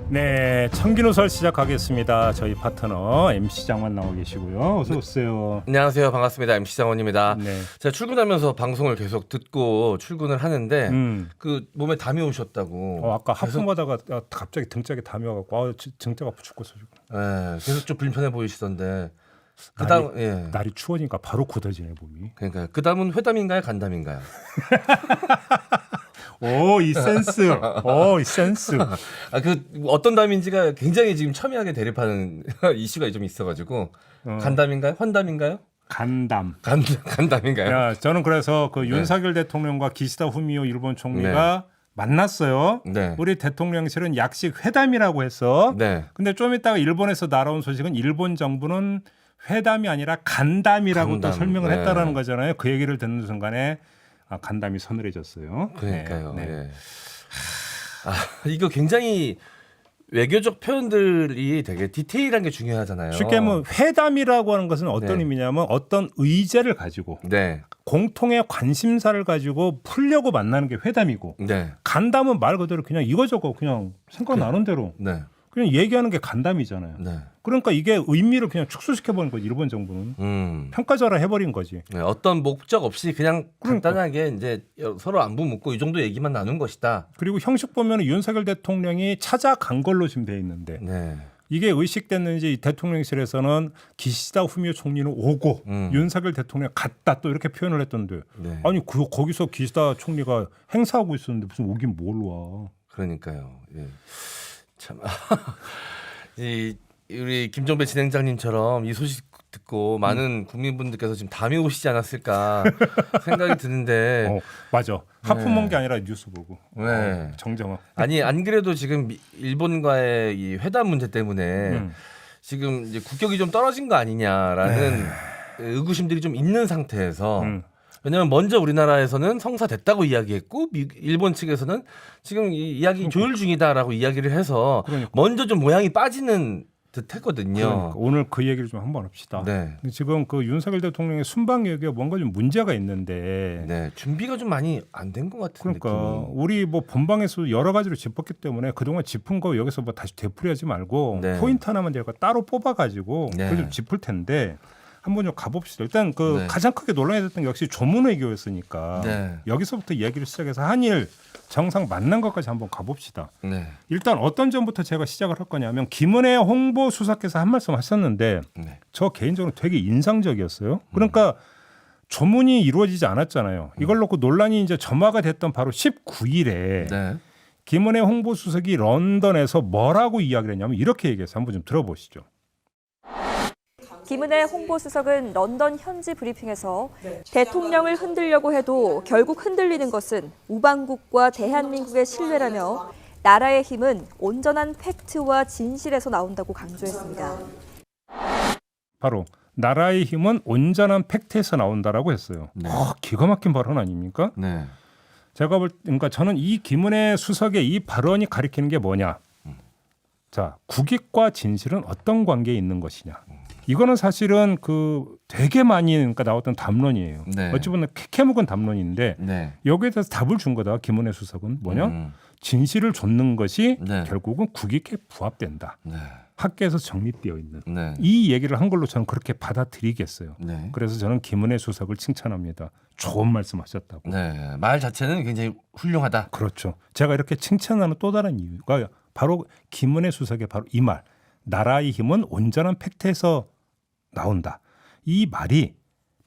네, 청기노설 시작하겠습니다. 저희 파트너 MC 장만 나와 계시고요. 어서 오세요. 안녕하세요. 반갑습니다. MC 장원입니다. 네. 제가 출근하면서 방송을 계속 듣고 출근을 하는데 그 몸에 담이 오셨다고. 아까 하품하다가 갑자기 등짝에 담이 와갖고 등짝 아파 죽겠어 지금. 네, 계속 좀 불편해 보이시던데. 그다음 날이 추워지니까 바로 굳어지네 몸이. 그러니까 그다음은 회담인가요, 간담인가요? 오, 이 센스. 이 센스. 그 어떤 담인지가 굉장히 지금 첨예하게 대립하는 이슈가 좀 있어가지고 간담인가요, 환담인가요? 간담인가요? 야, 저는 그래서 그 윤석열 대통령과 기시다 후미오 일본 총리가 만났어요. 네. 우리 대통령실은 약식 회담이라고 했어. 네. 근데 좀 이따가 일본에서 날아온 소식은 일본 정부는 회담이 아니라 간담이라고 또 설명을 했다라는 거잖아요. 그 얘기를 듣는 순간에 간담이 서늘해졌어요. 그러니까요. 네. 예. 이거 굉장히 외교적 표현들이 되게 디테일한 게 중요하잖아요. 쉽게 하면 회담이라고 하는 것은 어떤 의미냐면 어떤 의제를 가지고 공통의 관심사를 가지고 풀려고 만나는 게 회담이고 간담은 말 그대로 그냥 이거저거 그냥 생각나는 대로 그냥 얘기하는 게 간담이잖아요. 그러니까 이게 의미를 그냥 축소시켜버린 거지. 일본 정부는 평가절하 해버린 거지. 어떤 목적 없이 그냥 간단하게 이제 서로 안부 묻고 이 정도 얘기만 나눈 것이다. 그리고 형식 보면 윤석열 대통령이 찾아간 걸로 지금 돼 있는데 이게 의식됐는지 대통령실에서는 기시다 후미오 총리는 오고 윤석열 대통령 갔다 또 이렇게 표현을 했던데 아니 거기서 기시다 총리가 행사하고 있었는데 무슨 오긴 뭘 와. 그러니까요. 예. 참 우리 김종배 진행자님처럼 이 소식 듣고 많은 국민분들께서 지금 담이 오시지 않았을까 생각이 드는데 맞아. 하품한 게 아니라 뉴스 보고 정정아. 아니 안 그래도 지금 일본과의 이 회담 문제 때문에 지금 이제 국격이 좀 떨어진 거 아니냐라는 의구심들이 좀 있는 상태에서 왜냐하면 먼저 우리나라에서는 성사됐다고 이야기했고 일본 측에서는 지금 이 이야기 조율 중이다라고 이야기를 해서 먼저 좀 모양이 빠지는 듯했거든요. 오늘 그 얘기를 좀 한번 합시다. 지금 그 윤석열 대통령의 순방 얘기가 뭔가 좀 문제가 있는데 준비가 좀 많이 안 된 것 같은 그러니까 느낌이. 우리 뭐 본방에서 여러 가지로 짚었기 때문에 그동안 짚은 거 여기서 뭐 다시 되풀이하지 말고 포인트 하나만 제가 따로 뽑아가지고 그걸 좀 짚을 텐데 한번 좀 가봅시다. 일단 가장 크게 논란이 됐던 게 역시 조문 외교였으니까 여기서부터 이야기를 시작해서 한일 정상 만난 것까지 한번 가봅시다. 일단 어떤 점부터 제가 시작을 할 거냐면 김은혜 홍보수석께서 한 말씀 하셨는데 저 개인적으로 되게 인상적이었어요. 그러니까 조문이 이루어지지 않았잖아요. 이걸 놓고 논란이 이제 점화가 됐던 바로 19일에 김은혜 홍보수석이 런던에서 뭐라고 이야기를 했냐면 이렇게 얘기해서 한번 좀 들어보시죠. 김은혜 홍보수석은 런던 현지 브리핑에서 대통령을 흔들려고 해도 결국 흔들리는 것은 우방국과 대한민국의 신뢰라며 나라의 힘은 온전한 팩트와 진실에서 나온다고 강조했습니다. 바로 나라의 힘은 온전한 팩트에서 나온다라고 했어요. 기가 막힌 발언 아닙니까? 제가 그러니까 저는 이 김은혜 수석의 이 발언이 가리키는 게 뭐냐? 자, 국익과 진실은 어떤 관계에 있는 것이냐? 이거는 사실은 되게 많이 그러니까 나왔던 담론이에요. 어찌 보면 캐묵은 담론인데 여기에 대해서 답을 준 거다. 김은혜 수석은 뭐냐? 진실을 좇는 것이 결국은 국익에 부합된다. 학계에서 정립되어 있는 이 얘기를 한 걸로 저는 그렇게 받아들이겠어요. 그래서 저는 김은혜 수석을 칭찬합니다. 좋은 말씀하셨다고. 말 자체는 굉장히 훌륭하다. 그렇죠. 제가 이렇게 칭찬하는 또 다른 이유가 바로 김은혜 수석의 바로 이 말. 나라의 힘은 온전한 팩트에서 나온다. 이 말이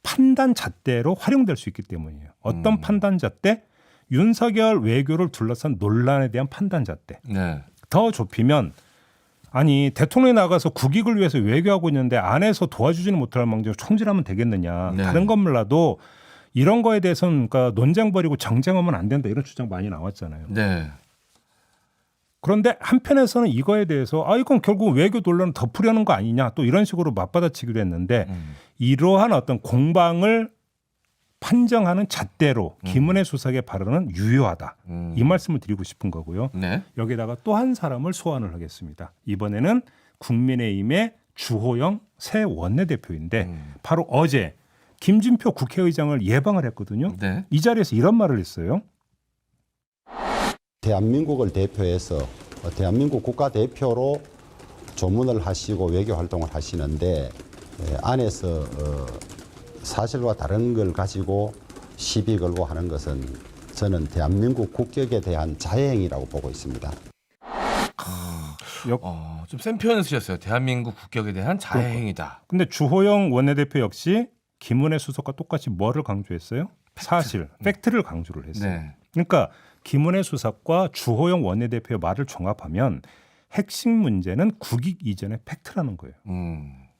판단 잣대로 활용될 수 있기 때문이에요. 어떤 판단 잣대? 윤석열 외교를 둘러싼 논란에 대한 판단 잣대. 더 좁히면 아니 대통령이 나가서 국익을 위해서 외교하고 있는데 안에서 도와주지는 못할 망정 총질하면 되겠느냐. 다른 건 몰라도 이런 거에 대해서는 그러니까 논쟁 벌이고 정쟁하면 안 된다. 이런 주장 많이 나왔잖아요. 그런데 한편에서는 이거에 대해서 이건 결국 외교 논란을 덮으려는 거 아니냐 또 이런 식으로 맞받아치기도 했는데 이러한 어떤 공방을 판정하는 잣대로 김은혜 수석의 발언은 유효하다. 이 말씀을 드리고 싶은 거고요. 여기다가 또 한 사람을 소환을 하겠습니다. 이번에는 국민의힘의 주호영 새 원내대표인데 바로 어제 김진표 국회의장을 예방을 했거든요. 이 자리에서 이런 말을 했어요. 대한민국을 대표해서 대한민국 국가대표로 조문을 하시고 외교 활동을 하시는데 안에서 사실과 다른 걸 가지고 시비 걸고 하는 것은 저는 대한민국 국격에 대한 자해행위라고 보고 있습니다. 좀 센 표현을 쓰셨어요. 대한민국 국격에 대한 자해행위다. 근데 주호영 원내대표 역시 김은혜 수석과 똑같이 뭐를 강조했어요? 사실, 팩트를 강조를 했어요. 네. 그러니까 김은혜 수석과 주호영 원내대표의 말을 종합하면 핵심 문제는 국익 이전의 팩트라는 거예요.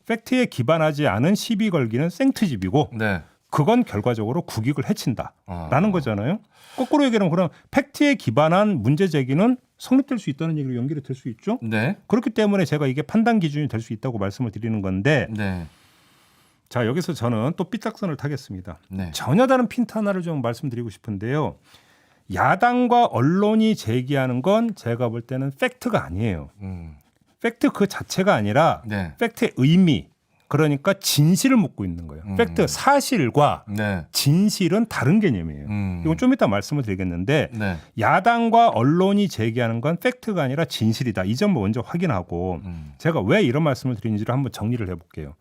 팩트에 기반하지 않은 시비 걸기는 생트집이고 네. 그건 결과적으로 국익을 해친다라는 거잖아요. 거꾸로 얘기하면 그럼 팩트에 기반한 문제 제기는 성립될 수 있다는 얘기로 연결이 될 수 있죠. 네. 그렇기 때문에 제가 이게 판단 기준이 될 수 있다고 말씀을 드리는 건데 네. 자 여기서 저는 또 삐딱선을 타겠습니다. 네. 전혀 다른 핀트 하나를 좀 말씀드리고 싶은데요. 야당과 언론이 제기하는 건 제가 볼 때는 팩트가 아니에요. 팩트 그 자체가 아니라 네. 팩트의 의미 그러니까 진실을 묻고 있는 거예요. 팩트 사실과 네. 진실은 다른 개념이에요. 이건 좀 이따 말씀을 드리겠는데 네. 야당과 언론이 제기하는 건 팩트가 아니라 진실이다. 이 점 먼저 확인하고 제가 왜 이런 말씀을 드리는지를 한번 정리를 해볼게요.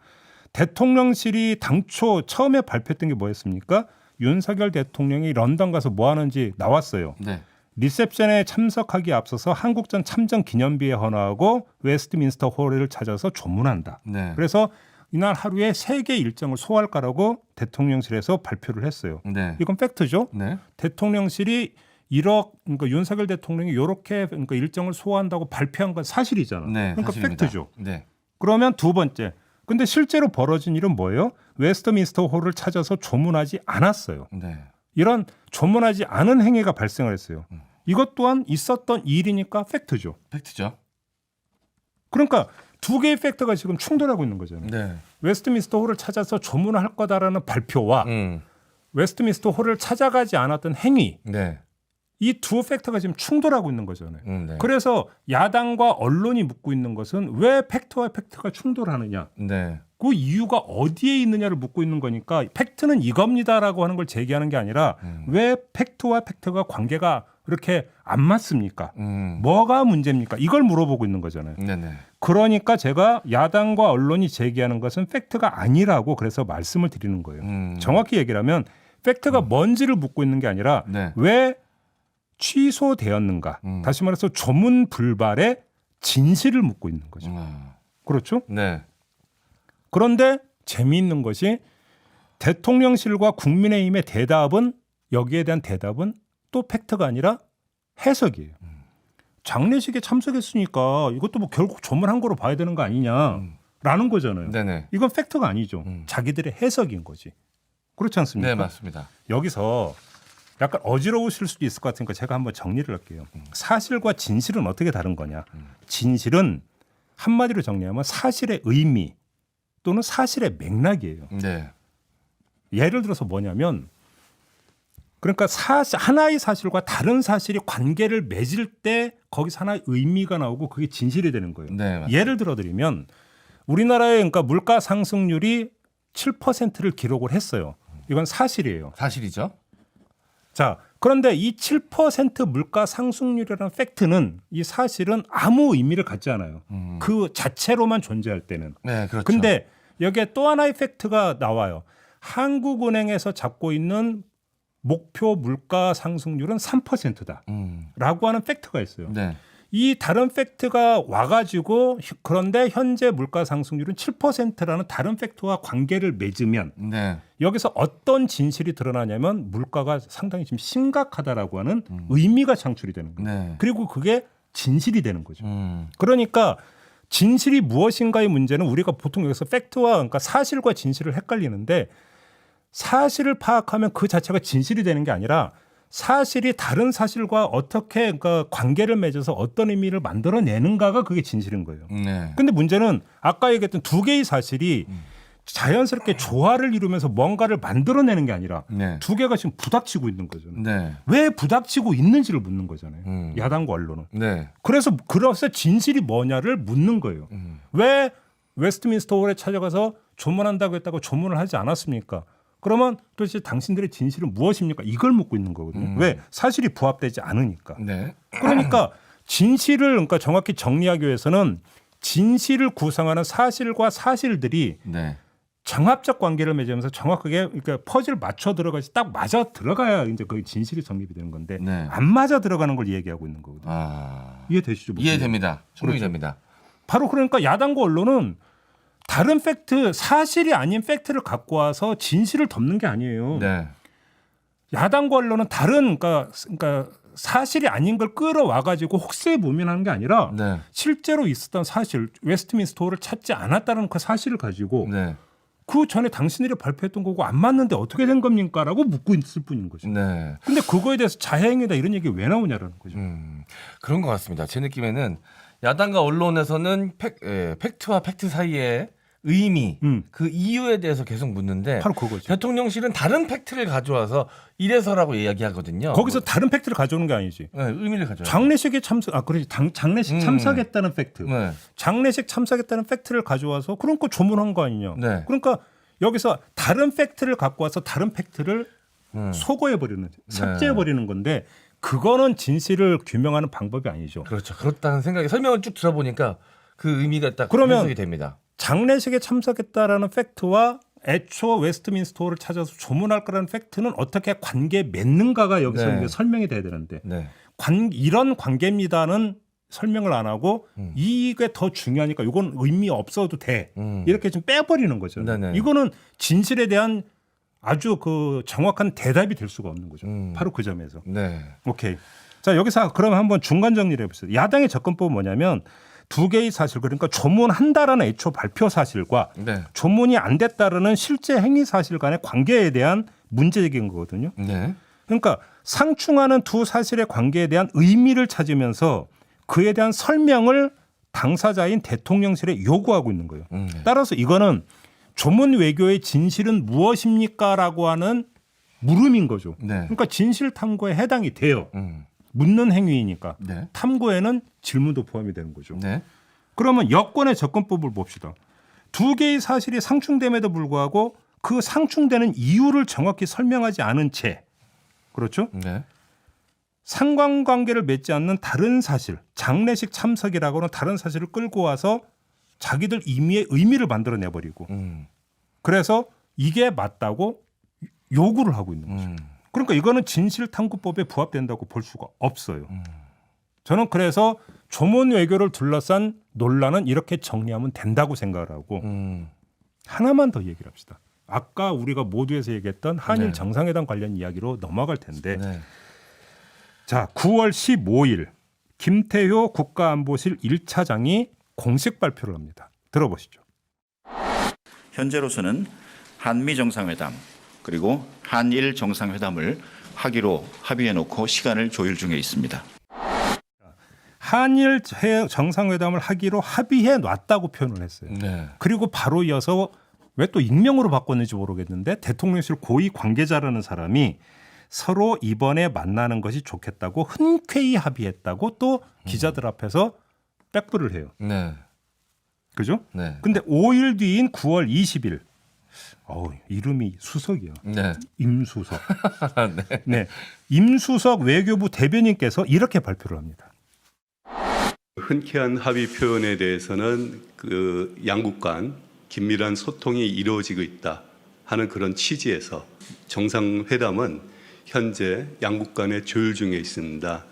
대통령실이 당초 처음에 발표했던 게 뭐였습니까? 윤석열 대통령이 런던 가서 뭐 하는지 나왔어요. 네. 리셉션에 참석하기에 앞서서 한국전 참전 기념비에 헌화하고 웨스트민스터 홀을 찾아서 조문한다. 네. 그래서 이날 하루에 3개 일정을 소화할 거라고 대통령실에서 발표를 했어요. 네. 이건 팩트죠. 네. 대통령실이 그러니까 윤석열 대통령이 이렇게 그러니까 일정을 소화한다고 발표한 건 사실이잖아. 네. 그러니까 사실입니다. 팩트죠. 네. 그러면 두 번째. 근데 실제로 벌어진 일은 뭐예요? 웨스트민스터 홀을 찾아서 조문하지 않았어요. 네. 이런 조문하지 않은 행위가 발생을 했어요. 이것 또한 있었던 일이니까 팩트죠. 팩트죠. 그러니까 두 개의 팩트가 지금 충돌하고 있는 거잖아요. 네. 웨스트민스터 홀을 찾아서 조문을 할 거다라는 발표와 웨스트민스터 홀을 찾아가지 않았던 행위 네. 이 두 팩트가 지금 충돌하고 있는 거잖아요. 네. 그래서 야당과 언론이 묻고 있는 것은 왜 팩트와 팩트가 충돌하느냐. 네. 그 이유가 어디에 있느냐를 묻고 있는 거니까 팩트는 이겁니다라고 하는 걸 제기하는 게 아니라 왜 팩트와 팩트가 관계가 이렇게 안 맞습니까? 뭐가 문제입니까? 이걸 물어보고 있는 거잖아요. 네네. 그러니까 제가 야당과 언론이 제기하는 것은 팩트가 아니라고 그래서 말씀을 드리는 거예요. 정확히 얘기를 하면 팩트가 뭔지를 묻고 있는 게 아니라 네. 왜 취소되었는가? 다시 말해서 조문 불발의 진실을 묻고 있는 거죠. 그렇죠? 네. 그런데 재미있는 것이 대통령실과 국민의힘의 대답은 여기에 대한 대답은 또 팩트가 아니라 해석이에요. 장례식에 참석했으니까 이것도 뭐 결국 조문한 거로 봐야 되는 거 아니냐라는 거잖아요. 네네. 이건 팩트가 아니죠. 자기들의 해석인 거지. 그렇지 않습니까? 네, 맞습니다. 여기서 약간 어지러우실 수도 있을 것 같으니까 제가 한번 정리를 할게요. 사실과 진실은 어떻게 다른 거냐. 진실은 한마디로 정리하면 사실의 의미 또는 사실의 맥락이에요. 네. 예를 들어서 뭐냐면 그러니까 하나의 사실과 다른 사실이 관계를 맺을 때 거기서 하나의 의미가 나오고 그게 진실이 되는 거예요. 네, 예를 들어드리면 우리나라의 그러니까 물가 상승률이 7%를 기록을 했어요. 이건 사실이에요. 사실이죠. 자, 그런데 이 7% 물가 상승률이라는 팩트는 이 사실은 아무 의미를 갖지 않아요. 그 자체로만 존재할 때는. 네, 그렇죠. 근데 여기에 또 하나의 팩트가 나와요. 한국은행에서 잡고 있는 목표 물가 상승률은 3%다. 라고 하는 팩트가 있어요. 네. 이 다른 팩트가 와가지고 그런데 현재 물가 상승률은 7%라는 다른 팩트와 관계를 맺으면 네. 여기서 어떤 진실이 드러나냐면 물가가 상당히 지금 심각하다라고 하는 의미가 창출이 되는 거예요. 네. 그리고 그게 진실이 되는 거죠. 그러니까 진실이 무엇인가의 문제는 우리가 보통 여기서 팩트와 그러니까 사실과 진실을 헷갈리는데 사실을 파악하면 그 자체가 진실이 되는 게 아니라 사실이 다른 사실과 어떻게 그러니까 관계를 맺어서 어떤 의미를 만들어내는가가 그게 진실인 거예요. 네. 근데 문제는 아까 얘기했던 두 개의 사실이 자연스럽게 조화를 이루면서 뭔가를 만들어내는 게 아니라 네. 두 개가 지금 부닥치고 있는 거잖아요. 네. 왜 부닥치고 있는지를 묻는 거잖아요. 야당과 언론은. 네. 그래서 진실이 뭐냐를 묻는 거예요. 왜 웨스트민스터 홀에 찾아가서 조문한다고 했다고 조문을 하지 않았습니까? 그러면 도대체 당신들의 진실은 무엇입니까? 이걸 묻고 있는 거거든요. 왜? 사실이 부합되지 않으니까. 네. 그러니까 진실을 그러니까 정확히 정리하기 위해서는 진실을 구성하는 사실과 사실들이 네. 정합적 관계를 맺으면서 정확하게 그러니까 퍼즐 맞춰 들어가지 딱 맞아 들어가야 이제 거의 진실이 정립이 되는 건데 네. 안 맞아 들어가는 걸 얘기하고 있는 거거든요. 이해되시죠? 이해됩니다. 충분히 그렇죠. 됩니다. 바로 그러니까 야당과 언론은 다른 팩트 사실이 아닌 팩트를 갖고 와서 진실을 덮는 게 아니에요. 네. 야당과 언론은 다른 그러니까 사실이 아닌 걸 끌어와 가지고 혹세 무민하는 게 아니라 네. 실제로 있었던 사실 웨스트민스터호를 찾지 않았다는 그 사실을 가지고 네. 그 전에 당신들이 발표했던 거고 안 맞는데 어떻게 된 겁니까라고 묻고 있을 뿐인 거죠. 네. 근데 그거에 대해서 자해행위다 이런 얘기 왜 나오냐라는 거죠. 그런 것 같습니다. 제 느낌에는 야당과 언론에서는 팩트와 팩트 사이의 의미, 그 이유에 대해서 계속 묻는데 바로 그거죠. 대통령실은 다른 팩트를 가져와서 이래서라고 이야기하거든요. 거기서 다른 팩트를 가져오는 게 아니지. 네, 의미를 가져와요. 장례식에 참석, 그렇지. 장례식 참석했다는 팩트. 네. 장례식 참석했다는 팩트를 가져와서 그런 거 조문한 거 아니냐. 네. 그러니까 여기서 다른 팩트를 갖고 와서 다른 팩트를 소거해버리는, 삭제해버리는 건데 그거는 진실을 규명하는 방법이 아니죠. 그렇죠. 그렇다는 생각이 설명을 쭉 들어보니까 그 의미가 딱 그러면 해석이 됩니다. 장례식에 참석했다라는 팩트와 애초 웨스트민스터호를 찾아서 조문할 거라는 팩트는 어떻게 관계 맺는가가 여기서 네. 이제 설명이 돼야 되는데 네. 이런 관계입니다는 설명을 안 하고 이게 더 중요하니까 이건 의미 없어도 돼 이렇게 좀 빼버리는 거죠. 네네. 이거는 진실에 대한 아주 그 정확한 대답이 될 수가 없는 거죠. 바로 그 점에서. 네. 오케이. 자 여기서 그러면 한번 중간 정리를 해보세요. 야당의 접근법은 뭐냐면 두 개의 사실 그러니까 조문한다라는 애초 발표 사실과 네. 조문이 안 됐다라는 실제 행위 사실 간의 관계에 대한 문제 제기인 거거든요. 네. 그러니까 상충하는 두 사실의 관계에 대한 의미를 찾으면서 그에 대한 설명을 당사자인 대통령실에 요구하고 있는 거예요. 따라서 이거는 조문 외교의 진실은 무엇입니까라고 하는 물음인 거죠. 네. 그러니까 진실 탐구에 해당이 돼요. 음. 묻는 행위이니까 네. 탐구에는 질문도 포함이 되는 거죠. 네. 그러면 여권의 접근법을 봅시다. 두 개의 사실이 상충됨에도 불구하고 그 상충되는 이유를 정확히 설명하지 않은 채 그렇죠? 네. 상관관계를 맺지 않는 다른 사실, 장례식 참석이라고는 다른 사실을 끌고 와서 자기들 임의의 의미를 만들어내버리고 그래서 이게 맞다고 요구를 하고 있는 거죠. 그러니까 이거는 진실탐구법에 부합된다고 볼 수가 없어요. 저는 그래서 조문 외교를 둘러싼 논란은 이렇게 정리하면 된다고 생각을 하고 하나만 더 얘기를 합시다. 아까 우리가 모두에서 얘기했던 한일 네. 정상회담 관련 이야기로 넘어갈 텐데 네. 자 9월 15일 김태효 국가안보실 1차장이 공식 발표를 합니다. 들어보시죠. 현재로서는 한미 정상회담 그리고 한일 정상회담을 하기로 합의해놓고 시간을 조율 중에 있습니다. 한일 정상회담을 하기로 합의해 놨다고 표현을 했어요. 네. 그리고 바로 이어서 왜 또 익명으로 바꿨는지 모르겠는데 대통령실 고위 관계자라는 사람이 서로 이번에 만나는 것이 좋겠다고 흔쾌히 합의했다고 또 기자들 앞에서 백브를 해요. 네. 그죠? 네. 근데 5일 뒤인 9월 20일 이름이 수석이야. 네. 임수석. 네. 네. 임수석 외교부 대변인께서 이렇게 발표를 합니다. 흔쾌한 합의 표현에 대해서는 그 양국 간 긴밀한 소통이 이루어지고 있다 하는 그런 취지에서 정상회담은 현재 양국 간의 조율 중에 있습니다.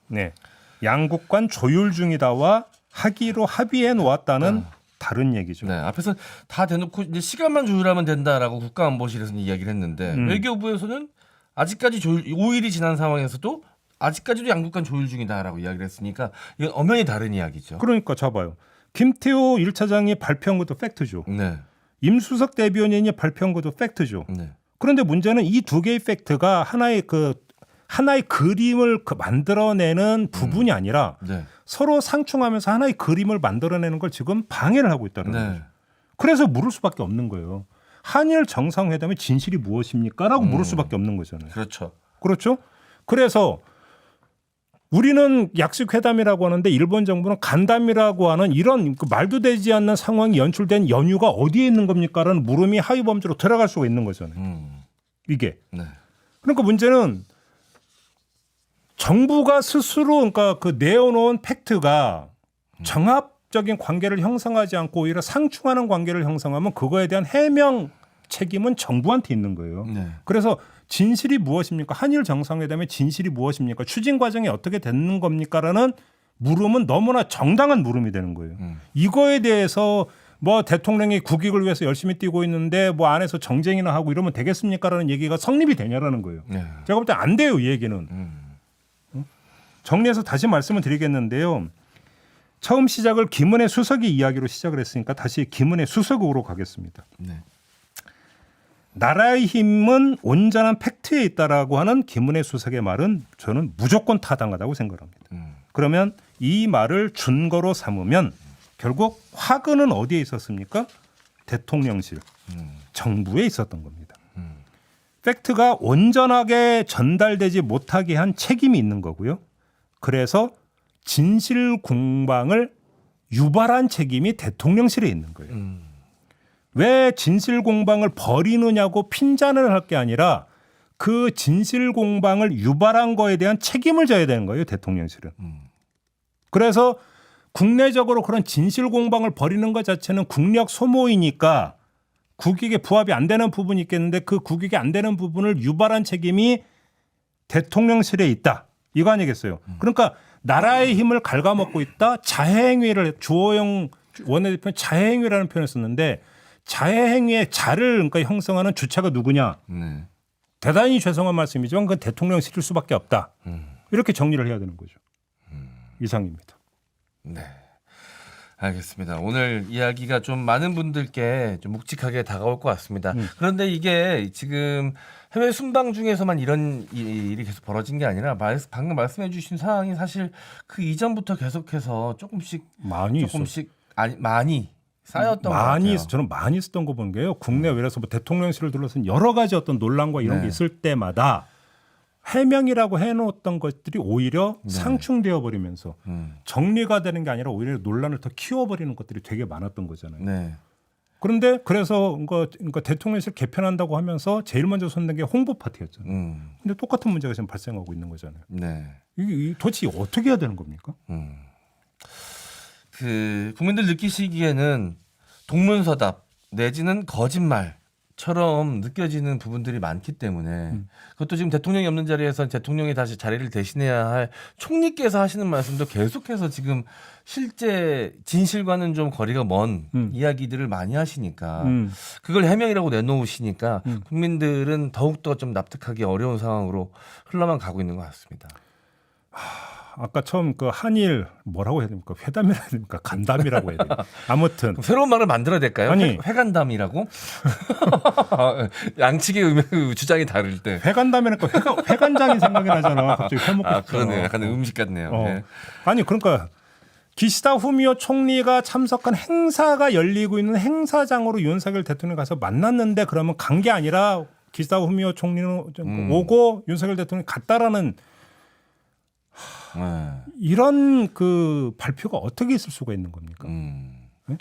네. 양국 간 조율 중이다와 하기로 합의해 놓았다는 다른 얘기죠. 네. 앞에서 다 대놓고 이제 시간만 조율하면 된다라고 국가안보실에서는 이야기를 했는데 외교부에서는 아직까지 5일이 지난 상황에서도 아직까지도 양국 간 조율 중이다라고 이야기를 했으니까 이건 엄연히 다른 이야기죠. 그러니까 잡아요. 김태호 1차장이 발표한 것도 팩트죠. 네. 임수석 대변인이 발표한 것도 팩트죠. 네. 그런데 문제는 이 두 개의 팩트가 하나의 그림을 만들어내는 부분이 아니라 네. 서로 상충하면서 하나의 그림을 만들어내는 걸 지금 방해를 하고 있다는 네. 거죠. 그래서 물을 수밖에 없는 거예요. 한일 정상회담의 진실이 무엇입니까?라고 물을 수밖에 없는 거잖아요. 그렇죠. 그렇죠? 그래서 우리는 약식회담이라고 하는데 일본 정부는 간담이라고 하는 이런 말도 되지 않는 상황이 연출된 연유가 어디에 있는 겁니까라는 물음이 하위 범주로 들어갈 수가 있는 거잖아요. 이게. 네. 그러니까 문제는 정부가 스스로 그러니까 그 내어놓은 팩트가 정합적인 관계를 형성하지 않고 오히려 상충하는 관계를 형성하면 그거에 대한 해명 책임은 정부한테 있는 거예요. 네. 그래서 진실이 무엇입니까? 한일 정상회담의 진실이 무엇입니까? 추진 과정이 어떻게 되는 겁니까?라는 물음은 너무나 정당한 물음이 되는 거예요. 이거에 대해서 뭐 대통령이 국익을 위해서 열심히 뛰고 있는데 뭐 안에서 정쟁이나 하고 이러면 되겠습니까?라는 얘기가 성립이 되냐라는 거예요. 네. 제가 볼 때 안 돼요, 이 얘기는. 정리해서 다시 말씀을 드리겠는데요. 처음 시작을 김은혜 수석이 이야기로 시작을 했으니까 다시 김은혜 수석으로 가겠습니다. 네. 나라의 힘은 온전한 팩트에 있다라고 하는 김은혜 수석의 말은 저는 무조건 타당하다고 생각합니다. 그러면 이 말을 준거로 삼으면 결국 화근은 어디에 있었습니까? 대통령실, 정부에 있었던 겁니다. 팩트가 온전하게 전달되지 못하게 한 책임이 있는 거고요. 그래서 진실 공방을 유발한 책임이 대통령실에 있는 거예요. 왜 진실 공방을 벌이느냐고 핀잔을 할 게 아니라 그 진실 공방을 유발한 거에 대한 책임을 져야 되는 거예요, 대통령실은. 그래서 국내적으로 그런 진실 공방을 벌이는 것 자체는 국력 소모이니까 국익에 부합이 안 되는 부분이 있겠는데 그 국익이 안 되는 부분을 유발한 책임이 대통령실에 있다. 이거 아니겠어요. 그러니까 나라의 힘을 갉아먹고 있다. 자해행위를 주호영 원내대표는 자해행위라는 표현을 썼는데 자해행위의 자를 그러니까 형성하는 주체가 누구냐. 네. 대단히 죄송한 말씀이지만 그건 대통령실일 수밖에 없다. 이렇게 정리를 해야 되는 거죠. 이상입니다. 네. 알겠습니다. 오늘 이야기가 좀 많은 분들께 좀 묵직하게 다가올 것 같습니다. 그런데 이게 지금 해외 순방 중에서만 이런 일이 계속 벌어진 게 아니라 방금 말씀해 주신 상황이 사실 그 이전부터 계속해서 조금씩 많이 쌓였던 것 같아요. 저는 많이 있었던 거 본 게요. 국내외에서 뭐 대통령실을 둘러싼 여러 가지 어떤 논란과 이런 게 있을 때마다 해명이라고 해놓았던 것들이 오히려 상충되어 버리면서 정리가 되는 게 아니라 오히려 논란을 더 키워버리는 것들이 되게 많았던 거잖아요. 네. 그런데 그래서 그러니까 대통령실 개편한다고 하면서 제일 먼저 손댄 게 홍보 파티였잖아요. 근데 똑같은 문제가 지금 발생하고 있는 거잖아요. 네. 이게 도대체 어떻게 해야 되는 겁니까? 그 국민들 느끼시기에는 동문서답 내지는 거짓말처럼 느껴지는 부분들이 많기 때문에 그것도 지금 대통령이 없는 자리에서 대통령이 다시 자리를 대신해야 할 총리께서 하시는 말씀도 계속해서 지금 실제 진실과는 좀 거리가 먼 이야기들을 많이 하시니까 그걸 해명이라고 내놓으시니까 국민들은 더욱더 좀 납득하기 어려운 상황으로 흘러만 가고 있는 것 같습니다. 아까 처음 그 한일 뭐라고 해야 됩니까? 회담이라 해야 됩니까? 간담이라고 해야 됩니까? 아무튼 새로운 말을 만들어야 될까요? 아니, 회간담이라고? 양측의 주장이 다를 때. 회간담이니까 회간장이 생각이 나잖아. 갑자기 회 먹고 싶잖아. 그러네요. 약간 음식 같네요. 네. 아니 그러니까 기시다 후미오 총리가 참석한 행사가 열리고 있는 행사장으로 윤석열 대통령이 가서 만났는데 그러면 간 게 아니라 기시다 후미오 총리는 오고 윤석열 대통령이 갔다라는 이런 그 발표가 어떻게 있을 수가 있는 겁니까? 네?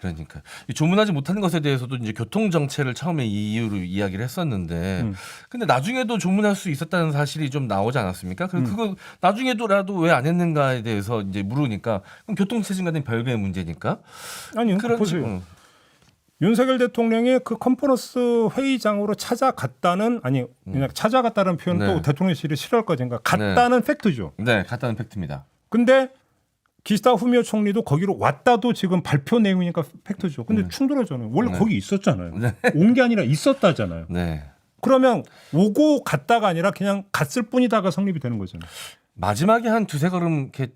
그러니까 조문하지 못하는 것에 대해서도 이제 교통 정체를 처음에 이 이유로 이야기를 했었는데, 근데 나중에도 조문할 수 있었다는 사실이 좀 나오지 않았습니까? 그거 나중에도라도 왜 안 했는가에 대해서 이제 물으니까 그럼 교통체증과는 별개의 문제니까. 아니요. 그런 보세요. 윤석열 대통령이 그 컨퍼런스 회의장으로 찾아갔다는 그냥 찾아갔다는 표현도 대통령실이 싫어할 거니까 갔다는 팩트죠. 네, 갔다는 팩트입니다. 근데 기시다 후미오 총리도 거기로 왔다도 지금 발표 내용이니까 팩트죠. 근데 충돌하잖아요. 원래 거기 있었잖아요. 온 게 아니라 있었다잖아요. 네. 그러면 오고 갔다가 아니라 그냥 갔을 뿐이다가 성립이 되는 거잖아요. 마지막에 한 두세 걸음 이렇게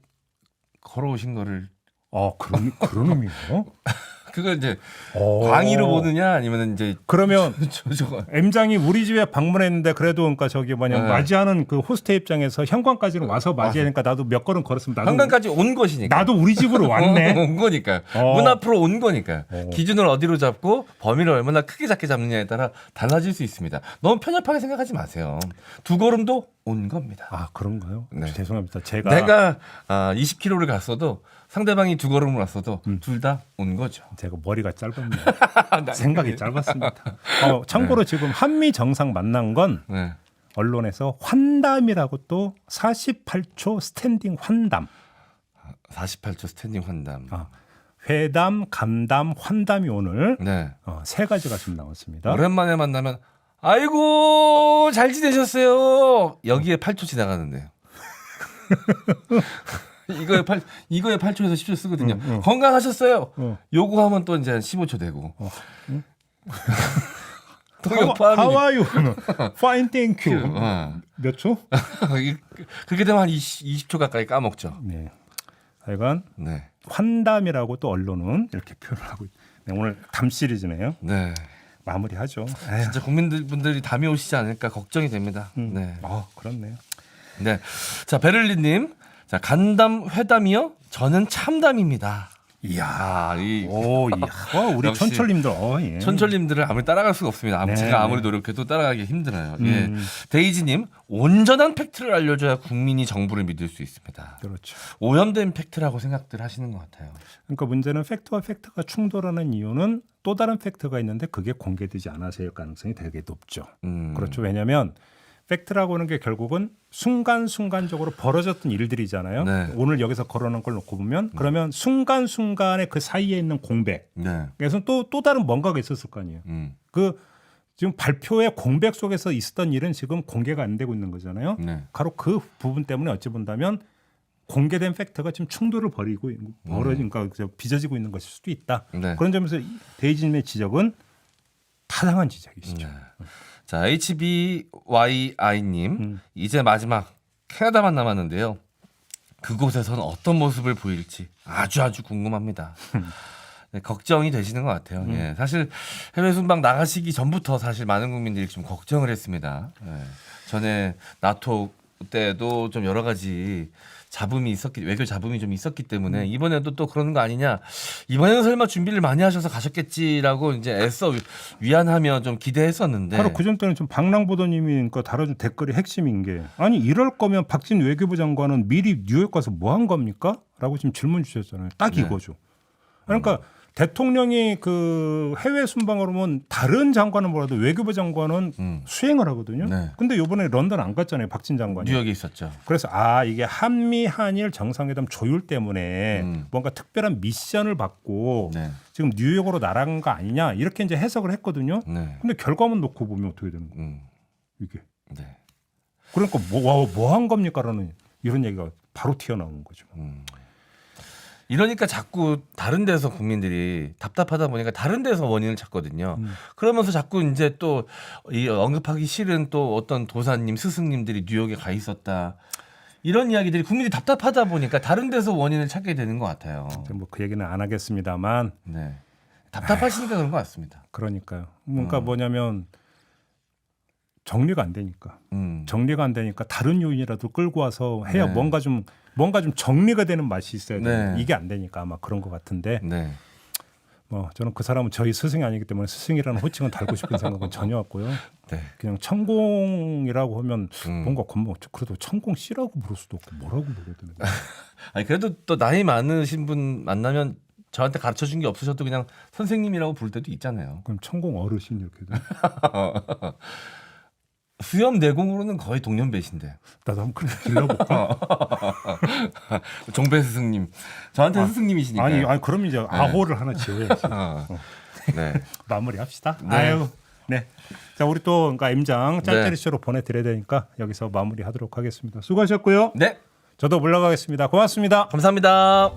걸어오신 거를. 그런 의미예요? 그거 이제 광의로 보느냐 아니면 이제 그러면 M장이 우리 집에 방문했는데 그래도 그러니까 저기 맞이하는 그 호스트 입장에서 현관까지는 와서 맞이하니까 나도 몇 걸음 걸었으면 현관까지 온 것이니까 나도 우리 집으로 왔네. 온 거니까 문 앞으로 온 거니까 기준을 어디로 잡고 범위를 얼마나 크게 작게 잡느냐에 따라 달라질 수 있습니다. 너무 편협하게 생각하지 마세요. 두 걸음도 온 겁니다. 그런가요? 네. 죄송합니다. 내가 20km를 갔어도 상대방이 두 걸음을 왔어도 둘 다 온 거죠. 제가 머리가 짧았네요. 생각이 짧았습니다. 참고로 지금 한미 정상 만난 건 언론에서 환담이라고 또 48초 스탠딩 환담. 48초 스탠딩 환담. 회담, 간담, 환담이 오늘 네. 세 가지가 지금 나왔습니다. 오랜만에 만나면 아이고 잘 지내셨어요. 여기에 8초 지나가는데요. 이거에 8초에서 10초 쓰거든요. 건강하셨어요. 요거 하면 또 이제 15초 되고. 하와이유, fine, thank you. 몇 초? 그렇게 되면 한 20초 가까이 까먹죠. 네. 하여간 네. 환담이라고 또 언론은 이렇게 표현을 하고 네, 오늘 담 시리즈네요. 네. 마무리하죠. 진짜 국민분들이 담이 오시지 않을까 걱정이 됩니다. 네. 그렇네요. 네. 자, 베를린님. 자, 간담 회담이요? 저는 참담입니다. 이야, 이 우리 역시 천철님들, 예. 천철님들을 아무리 따라갈 수가 없습니다. 네, 제가 아무리 노력해도 따라가기 힘들어요. 예. 데이지님, 온전한 팩트를 알려줘야 국민이 정부를 믿을 수 있습니다. 그렇죠. 오염된 팩트라고 생각들 하시는 것 같아요. 그러니까 문제는 팩트와 팩트가 충돌하는 이유는 또 다른 팩트가 있는데 그게 공개되지 않아서일 가능성이 되게 높죠. 그렇죠. 왜냐하면 팩트라고 하는 게 결국은 순간순간적으로 벌어졌던 일들이잖아요. 네. 오늘 여기서 거론한 걸 놓고 보면 그러면 순간순간에 그 사이에 있는 공백. 네. 그래서 또 다른 뭔가가 있었을 거 아니에요. 그 지금 발표의 공백 속에서 있었던 일은 지금 공개가 안 되고 있는 거잖아요. 네. 바로 그 부분 때문에 어찌 본다면 공개된 팩트가 지금 충돌을 그러니까 빚어지고 있는 것일 수도 있다. 네. 그런 점에서 데이지님의 지적은 타당한 지적이시죠. 네. 자, HBYI님 이제 마지막 캐나다만 남았는데요. 그곳에서는 어떤 모습을 보일지 아주 궁금합니다. 네, 걱정이 되시는 것 같아요. 예, 사실 해외 순방 나가시기 전부터 사실 많은 국민들이 좀 걱정을 했습니다. 예, 전에 나토 때도 좀 여러 가지 외교 잡음이 좀 있었기 때문에 이번에도 또 그러는 거 아니냐. 이번에는 설마 준비를 많이 하셔서 가셨겠지라고 이제 애써 위안하며 좀 기대했었는데. 바로 그전 때는 좀 박랑보도님이 그러니까 달아준 댓글이 핵심인 게 아니 이럴 거면 박진 외교부 장관은 미리 뉴욕 가서 뭐 한 겁니까? 라고 지금 질문 주셨잖아요. 딱 네. 이거죠. 그러니까 대통령이 그 해외 순방을 오면 다른 장관은 뭐라도 외교부 장관은 수행을 하거든요. 네. 근데 이번에 런던 안 갔잖아요. 박진 장관이. 뉴욕에 있었죠. 그래서 이게 한미 한일 정상회담 조율 때문에 뭔가 특별한 미션을 받고 네. 지금 뉴욕으로 날아간 거 아니냐 이렇게 이제 해석을 했거든요. 네. 근데 결과만 놓고 보면 어떻게 되는 거예요? 이게. 네. 그러니까 뭐 한 겁니까라는 이런 얘기가 바로 튀어나오는 거죠. 이러니까 자꾸 다른 데서 국민들이 답답하다 보니까 다른 데서 원인을 찾거든요. 그러면서 자꾸 이제 또 이 언급하기 싫은 또 어떤 도사님, 스승님들이 뉴욕에 가 있었다. 이런 이야기들이 국민들이 답답하다 보니까 다른 데서 원인을 찾게 되는 것 같아요. 뭐 그 얘기는 안 하겠습니다만 네. 답답하시니까 그런 것 같습니다. 그러니까요. 그러니까 뭐냐면 정리가 안 되니까 다른 요인이라도 끌고 와서 해야 네. 뭔가 좀 정리가 되는 맛이 있어야 돼요. 네. 이게 안 되니까 아마 그런 것 같은데 네. 뭐 저는 그 사람은 저희 스승이 아니기 때문에 스승이라는 호칭은 달고 싶은 생각은 전혀 없고요. 네. 그냥 천공이라고 하면 뭔가 그래도 천공 씨라고 부를 수도 없고 뭐라고 부르야 되는 거야. 아니 그래도 또 나이 많으신 분 만나면 저한테 가르쳐 준 게 없으셔도 그냥 선생님이라고 부를 때도 있잖아요. 그럼 천공 어르신 이렇게 돼. 수염 내공으로는 거의 동년배신데. 나도 한번 그렇게 길러볼까? 종배 스승님. 저한테 스승님이시니까. 아니 그럼 이제 아호를 하나 지어야지. 네. 마무리합시다. 네. 아유, 네. 자 우리 또 그러니까 M장 짤짤이 네. 쇼로 보내드려야 되니까 여기서 마무리하도록 하겠습니다. 수고하셨고요. 네. 저도 물러가겠습니다. 고맙습니다. 감사합니다.